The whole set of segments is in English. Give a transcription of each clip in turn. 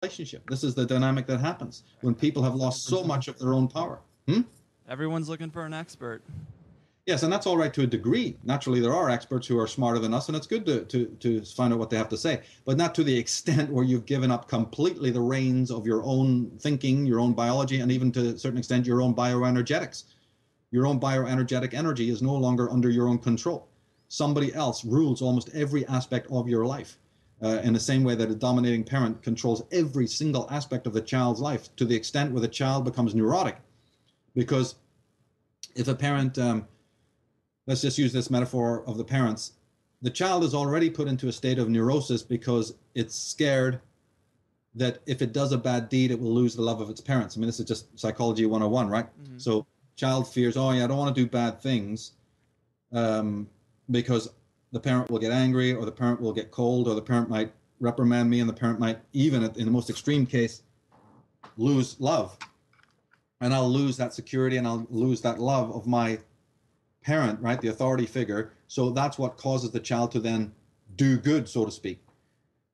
relationship. This is the dynamic that happens when people have lost so much of their own power. Hmm? Everyone's looking for an expert. Yes, and that's all right to a degree. Naturally, there are experts who are smarter than us, and it's good to find out what they have to say, but not to the extent where you've given up completely the reins of your own thinking, your own biology, and even to a certain extent, your own bioenergetics. Your own bioenergetic energy is no longer under your own control. Somebody else rules almost every aspect of your life. In the same way that a dominating parent controls every single aspect of the child's life, to the extent where the child becomes neurotic. Because if a parent, let's just use this metaphor of the parents, the child is already put into a state of neurosis because it's scared that if it does a bad deed, it will lose the love of its parents. I mean, this is just psychology 101, right? Mm-hmm. So child fears, oh yeah, I don't want to do bad things because the parent will get angry, or the parent will get cold, or the parent might reprimand me, and the parent might, even in the most extreme case, lose love. And I'll lose that security, and I'll lose that love of my parent, right, the authority figure. So that's what causes the child to then do good, so to speak.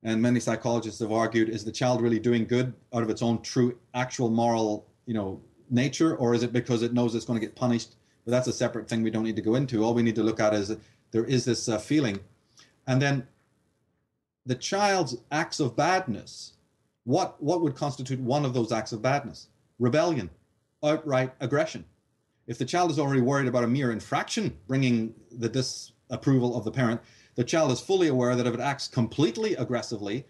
And many psychologists have argued, is the child really doing good out of its own true, actual moral, nature, or is it because it knows it's going to get punished? But that's a separate thing we don't need to go into. All we need to look at is there is this feeling. And then the child's acts of badness, what would constitute one of those acts of badness? Rebellion, outright aggression. If the child is already worried about a mere infraction bringing the disapproval of the parent, the child is fully aware that if it acts completely aggressively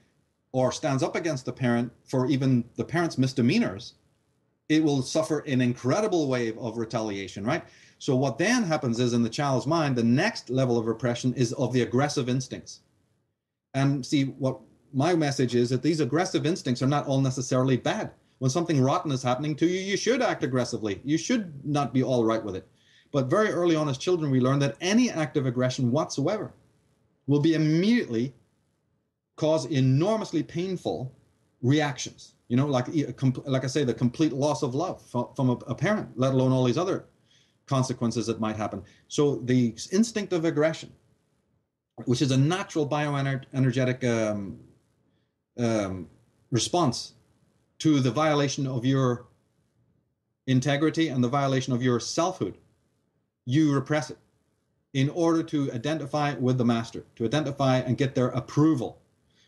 or stands up against the parent for even the parent's misdemeanors, it will suffer an incredible wave of retaliation, right? So what then happens is, in the child's mind, the next level of repression is of the aggressive instincts. And see, what my message is that these aggressive instincts are not all necessarily bad. When something rotten is happening to you, you should act aggressively. You should not be all right with it. But very early on as children, we learn that any act of aggression whatsoever will be immediately cause enormously painful reactions. Like I say, the complete loss of love from a parent, let alone all these other consequences that might happen. So the instinct of aggression, which is a natural bioenergetic response to the violation of your integrity and the violation of your selfhood, you repress it in order to identify with the master, to identify and get their approval.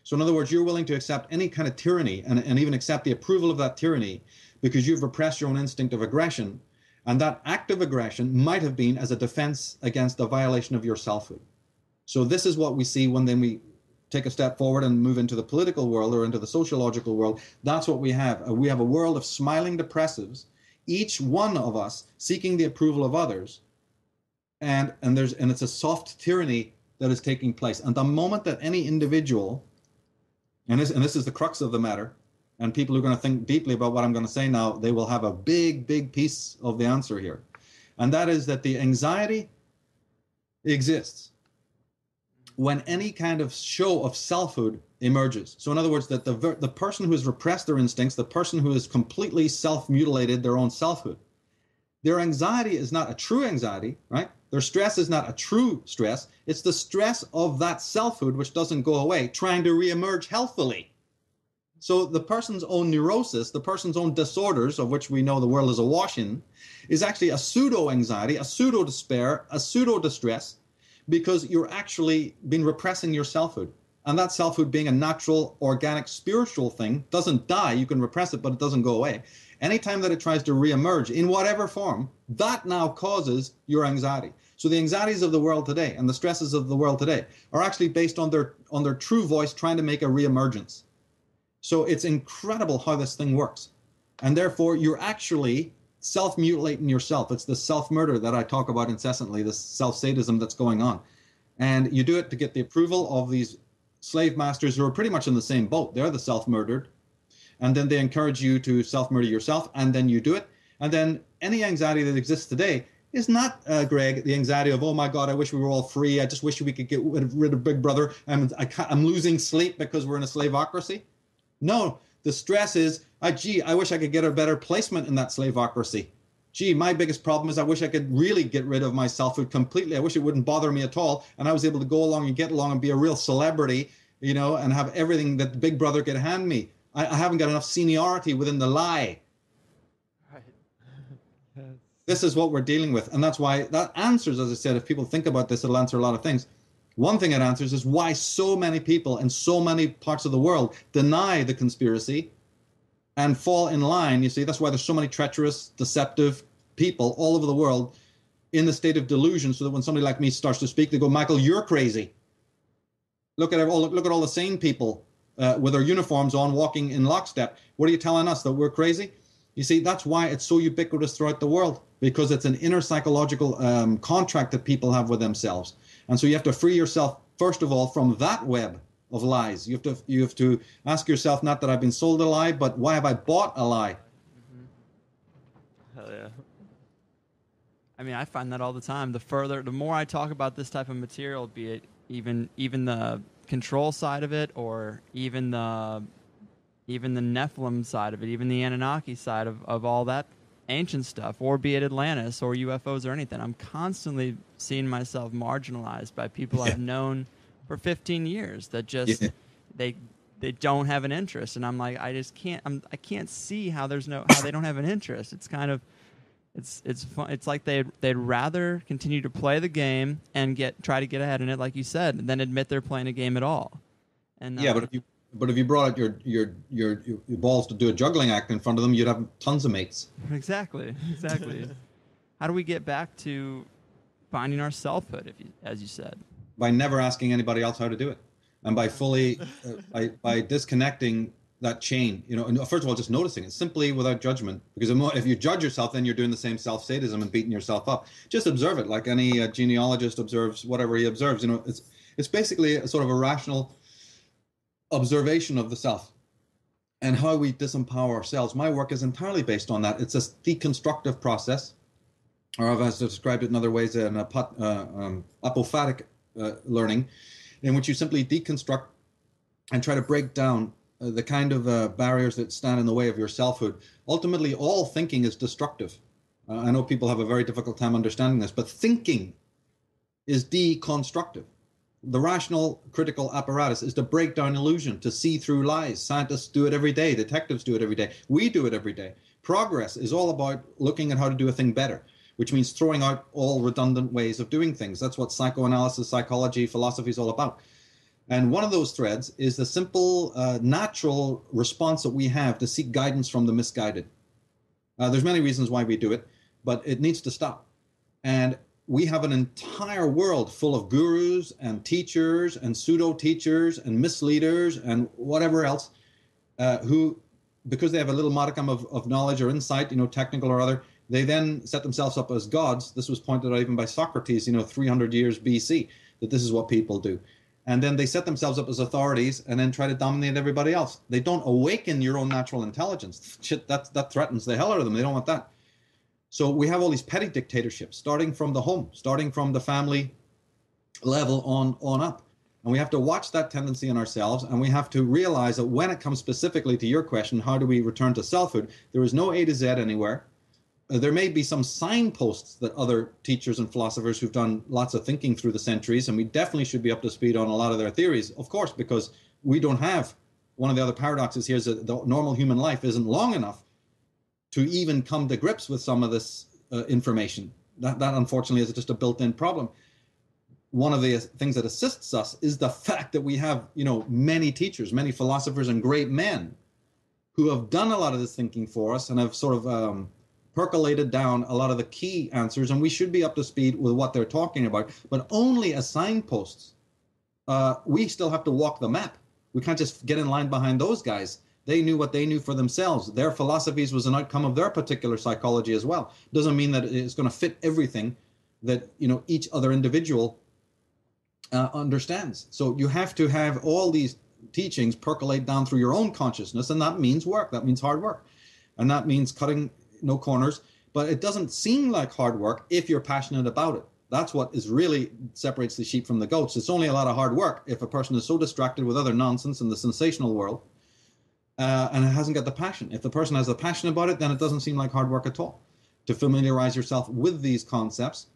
So in other words, you're willing to accept any kind of tyranny and even accept the approval of that tyranny because you've repressed your own instinct of aggression. And that act of aggression might have been as a defense against the violation of your selfhood. So this is what we see when then we take a step forward and move into the political world or into the sociological world. That's what we have. We have a world of smiling depressives, each one of us seeking the approval of others. And it's a soft tyranny that is taking place. And the moment that any individual, and this is the crux of the matter, and people who are going to think deeply about what I'm going to say now, they will have a big, big piece of the answer here. And that is that the anxiety exists when any kind of show of selfhood emerges. So in other words, that the person who has repressed their instincts, the person who has completely self-mutilated their own selfhood, their anxiety is not a true anxiety, right? Their stress is not a true stress. It's the stress of that selfhood, which doesn't go away, trying to reemerge healthfully. So the person's own neurosis, the person's own disorders, of which we know the world is awash in, is actually a pseudo-anxiety, a pseudo-despair, a pseudo-distress, because you're actually been repressing your selfhood. And that selfhood, being a natural, organic, spiritual thing, doesn't die. You can repress it, but it doesn't go away. Anytime that it tries to reemerge in whatever form, that now causes your anxiety. So the anxieties of the world today and the stresses of the world today are actually based on their true voice trying to make a reemergence. So it's incredible how this thing works. And therefore, you're actually self-mutilating yourself. It's the self-murder that I talk about incessantly, this self-sadism that's going on. And you do it to get the approval of these slave masters who are pretty much in the same boat. They're the self-murdered. And then they encourage you to self-murder yourself, and then you do it. And then any anxiety that exists today is not, Greg, the anxiety of, oh my God, I wish we were all free. I just wish we could get rid of Big Brother. I'm losing sleep because we're in a slaveocracy. No, the stress is, gee, I wish I could get a better placement in that slaveocracy. Gee, my biggest problem is I wish I could really get rid of my selfhood completely. I wish it wouldn't bother me at all. And I was able to go along and get along and be a real celebrity, and have everything that Big Brother could hand me. I haven't got enough seniority within the lie. Right. Yes. This is what we're dealing with. And that's why that answers, as I said, if people think about this, it'll answer a lot of things. One thing it answers is why so many people in so many parts of the world deny the conspiracy and fall in line. You see, that's why there's so many treacherous, deceptive people all over the world in the state of delusion, so that when somebody like me starts to speak, they go, Michael, you're crazy. Look at all the sane people with their uniforms on, walking in lockstep. What are you telling us, that we're crazy? You see, that's why it's so ubiquitous throughout the world, because it's an inner psychological contract that people have with themselves. And so you have to free yourself, first of all, from that web of lies. You have to ask yourself, not that I've been sold a lie, but why have I bought a lie? Mm-hmm. Hell yeah. I mean, I find that all the time. The more I talk about this type of material, be it even the control side of it, or even the Nephilim side of it, even the Anunnaki side of all that ancient stuff, or be it Atlantis or UFOs or anything, I'm constantly seeing myself marginalized by people I've known for 15 years that just they don't have an interest, and I'm like, I just can't I can't see how they don't have an interest. It's kind of it's fun. It's like they'd rather continue to play the game and try to get ahead in it, like you said, than admit they're playing a game at all. And but if you brought out your balls to do a juggling act in front of them, you'd have tons of mates. Exactly. How do we get back to finding our selfhood, as you said? By never asking anybody else how to do it, and by fully by disconnecting that chain. And first of all, just noticing it simply without judgment. Because if you judge yourself, then you're doing the same self-sadism and beating yourself up. Just observe it, like any genealogist observes whatever he observes. It's basically a sort of a rational observation of the self and how we disempower ourselves. My work is entirely based on that. It's a deconstructive process, or I've described it in other ways, an apophatic learning, in which you simply deconstruct and try to break down the kind of barriers that stand in the way of your selfhood. Ultimately, all thinking is destructive. I know people have a very difficult time understanding this, but thinking is deconstructive. The rational critical apparatus is to break down illusion, to see through lies. Scientists do it every day. Detectives do it every day. We do it every day. Progress is all about looking at how to do a thing better, which means throwing out all redundant ways of doing things. That's what psychoanalysis, psychology, philosophy is all about. And one of those threads is the simple, natural response that we have to seek guidance from the misguided. There's many reasons why we do it, but it needs to stop. And we have an entire world full of gurus and teachers and pseudo-teachers and misleaders and whatever else who, because they have a little modicum of knowledge or insight, technical or other, they then set themselves up as gods. This was pointed out even by Socrates, 300 years BC, that this is what people do. And then they set themselves up as authorities and then try to dominate everybody else. They don't awaken your own natural intelligence. Shit, that threatens the hell out of them. They don't want that. So we have all these petty dictatorships, starting from the home, starting from the family level on up. And we have to watch that tendency in ourselves, and we have to realize that when it comes specifically to your question, how do we return to selfhood, there is no A to Z anywhere. There may be some signposts that other teachers and philosophers who've done lots of thinking through the centuries, and we definitely should be up to speed on a lot of their theories, of course, because we don't have, one of the other paradoxes here is that the normal human life isn't long enough to even come to grips with some of this information. That unfortunately is just a built-in problem. One of the things that assists us is the fact that we have, many teachers, many philosophers and great men who have done a lot of this thinking for us and have sort of percolated down a lot of the key answers, and we should be up to speed with what they're talking about, but only as signposts. We still have to walk the map. We can't just get in line behind those guys. They knew what they knew for themselves. Their philosophies was an outcome of their particular psychology as well. Doesn't mean that it's going to fit everything that each other individual understands. So you have to have all these teachings percolate down through your own consciousness, and that means work. That means hard work, and that means cutting no corners. But it doesn't seem like hard work if you're passionate about it. That's what is really separates the sheep from the goats. It's only a lot of hard work if a person is so distracted with other nonsense in the sensational world and hasn't got the passion. If the person has the passion about it, then it doesn't seem like hard work at all. To familiarize yourself with these concepts,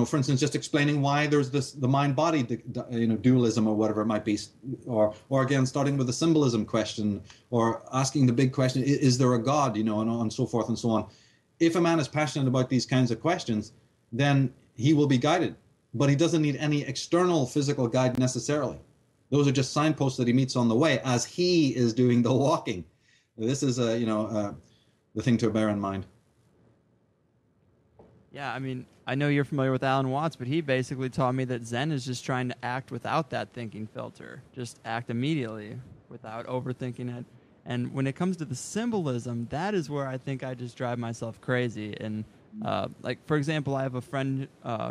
for instance, just explaining why there's the mind-body, dualism or whatever it might be, or again, starting with the symbolism question, or asking the big question, is there a God, and so forth and so on. If a man is passionate about these kinds of questions, then he will be guided, but he doesn't need any external physical guide necessarily. Those are just signposts that he meets on the way as he is doing the walking. This is the thing to bear in mind. Yeah, I mean, I know you're familiar with Alan Watts, but he basically taught me that Zen is just trying to act without that thinking filter. Just act immediately without overthinking it. And when it comes to the symbolism, that is where I think I just drive myself crazy. And like, for example, I have a friend,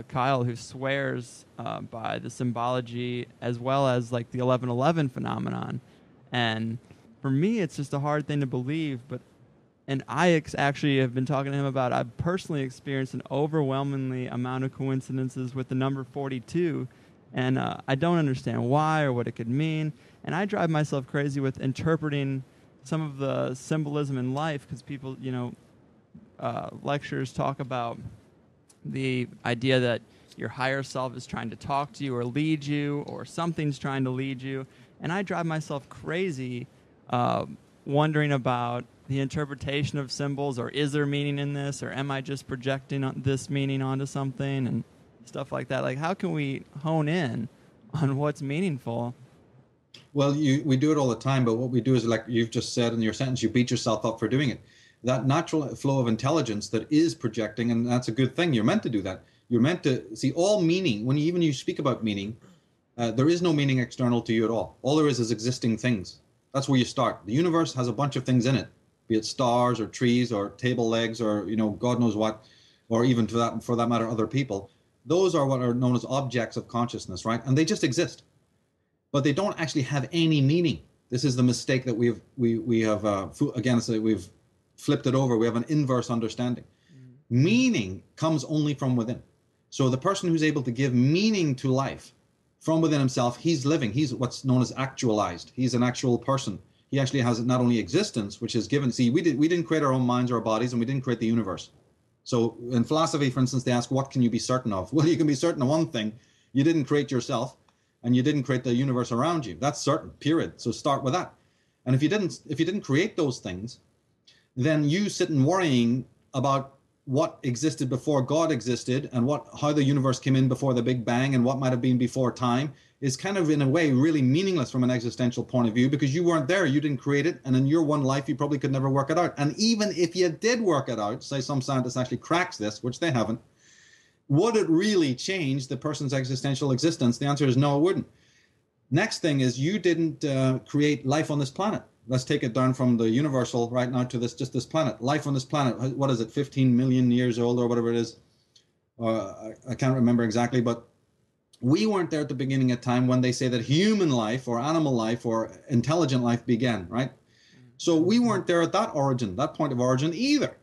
Kyle, who swears by the symbology as well as like the 11:11 phenomenon. And for me, it's just a hard thing to believe, and I actually have been talking to him about, I've personally experienced an overwhelmingly amount of coincidences with the number 42, and I don't understand why or what it could mean. And I drive myself crazy with interpreting some of the symbolism in life, because people, lectures talk about the idea that your higher self is trying to talk to you or lead you, or something's trying to lead you. And I drive myself crazy wondering about the interpretation of symbols, or is there meaning in this, or am I just projecting this meaning onto something, and stuff like that. Like, how can we hone in on what's meaningful? Well, we do it all the time, but what we do is, like you've just said in your sentence, you beat yourself up for doing it. That natural flow of intelligence that is projecting, and that's a good thing. You're meant to do that. You're meant to see all meaning. When you speak about meaning, there is no meaning external to you at all. All there is existing things. That's where you start. The universe has a bunch of things in it, be it stars or trees or table legs or God knows what, or even for that matter other people. Those are what are known as objects of consciousness, right? And they just exist, but they don't actually have any meaning. This is the mistake that we have again. So we've flipped it over. We have an inverse understanding. Meaning comes only from within. So the person who's able to give meaning to life from within himself, he's living. He's what's known as actualized. He's an actual person. He actually has not only existence, which is given. See, we didn't create our own minds or our bodies, and we didn't create the universe. So in philosophy, for instance, they ask, what can you be certain of? Well, you can be certain of one thing. You didn't create yourself, and you didn't create the universe around you. That's certain, period. So start with that. And if you didn't create those things, then you sitting worrying about what existed before God existed, and how the universe came in before the Big Bang, and what might have been before time, is kind of in a way really meaningless from an existential point of view, because you weren't there, you didn't create it, and in your one life you probably could never work it out. And even if you did work it out, say some scientist actually cracks this, which they haven't, would it really change the person's existential existence? The answer is no, it wouldn't. Next thing is, you didn't create life on this planet. Let's take it down from the universal right now to this planet. Life on this planet, what is it, 15 million years old or whatever it is? I can't remember exactly, but we weren't there at the beginning of time when they say that human life or animal life or intelligent life began, right? So we weren't there at that point of origin either.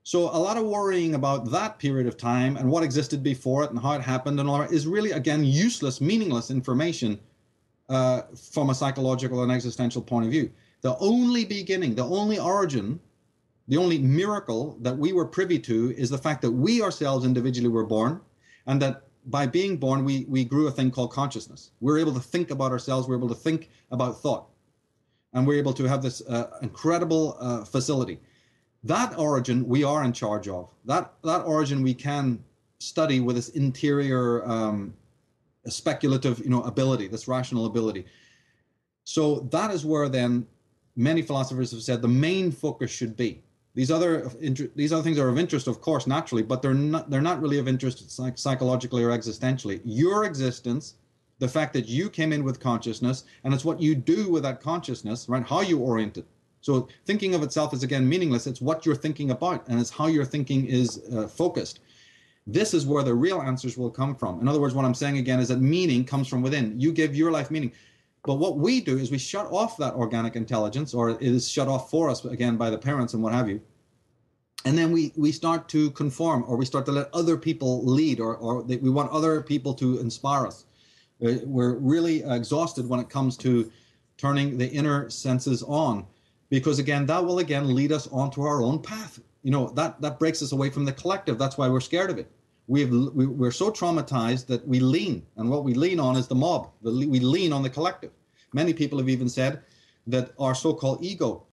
So a lot of worrying about that period of time and what existed before it and how it happened and all that is really, again, useless, meaningless information from a psychological and existential point of view. The only beginning, the only origin, the only miracle that we were privy to is the fact that we ourselves individually were born, and that by being born, we grew a thing called consciousness. We're able to think about ourselves. We're able to think about thought. And we're able to have this incredible facility. That origin we are in charge of. That origin we can study with this interior speculative ability, this rational ability. So that is where then many philosophers have said the main focus should be. These other things are of interest, of course, naturally, but they're not really of interest psychologically or existentially. Your existence, the fact that you came in with consciousness, and it's what you do with that consciousness, right? How you orient it. So thinking of itself is, again, meaningless. It's what you're thinking about, and it's how your thinking is focused. This is where the real answers will come from. In other words, what I'm saying again is that meaning comes from within. You give your life meaning. But what we do is we shut off that organic intelligence, or it is shut off for us, again, by the parents and what have you. And then we start to conform, or we start to let other people lead, or we want other people to inspire us. We're really exhausted when it comes to turning the inner senses on, because, again, that will, again, lead us onto our own path. That breaks us away from the collective. That's why we're scared of it. we're so traumatized that we lean, and what we lean on is the mob. We lean on the collective. Many people have even said that our so-called ego